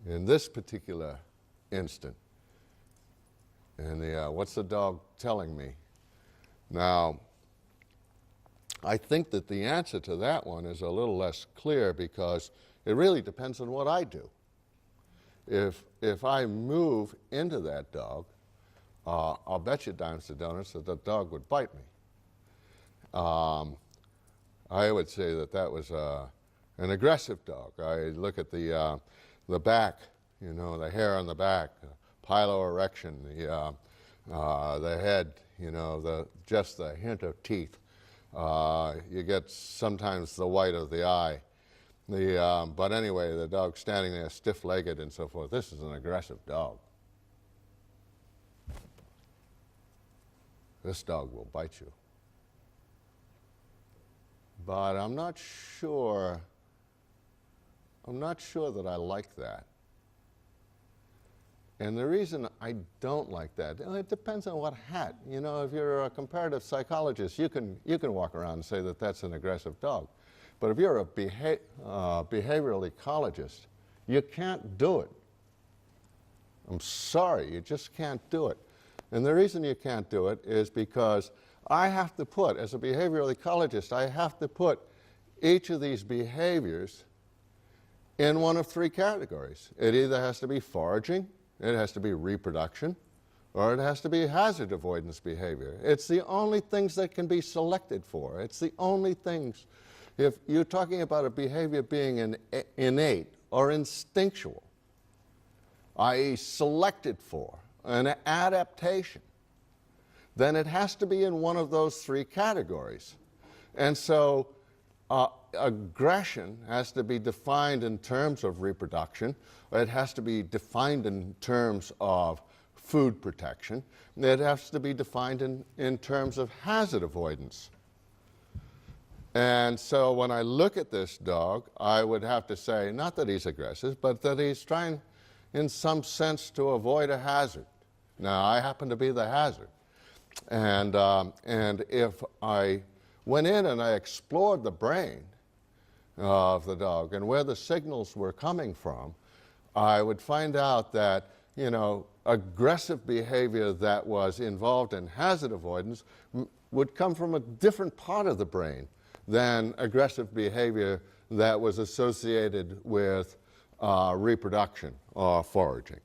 in this particular instant. And what's the dog telling me? Now, I think that the answer to that one is a little less clear because it really depends on what I do. If I move into that dog, I'll bet you dimes to donuts that the dog would bite me. I would say that that was an aggressive dog. I look at the back, you know, the hair on the back, piloerection, the head, you know, just the hint of teeth. You get sometimes the white of the eye. But anyway, the dog standing there stiff-legged and so forth. This is an aggressive dog. This dog will bite you. But I'm not sure that I like that. And the reason I don't like that, it depends on what hat. You know, if you're a comparative psychologist, you can walk around and say that that's an aggressive dog. But if you're a behavioral ecologist, you can't do it. I'm sorry, you just can't do it. And the reason you can't do it is because I have to put, as a behavioral ecologist, I have to put each of these behaviors in one of three categories. It either has to be foraging, it has to be reproduction, or it has to be hazard avoidance behavior. It's the only things that can be selected for. It's the only things. If you're talking about a behavior being innate or instinctual, i.e. selected for, an adaptation, then it has to be in one of those three categories. And so aggression has to be defined in terms of reproduction. It has to be defined in terms of food protection. It has to be defined in terms of hazard avoidance. And so when I look at this dog, I would have to say, not that he's aggressive, but that he's trying, in some sense, to avoid a hazard. Now, I happen to be the hazard. And if I went in and I explored the brain of the dog and where the signals were coming from, I would find out that, you know, aggressive behavior that was involved in hazard avoidance would come from a different part of the brain than aggressive behavior that was associated with reproduction or foraging.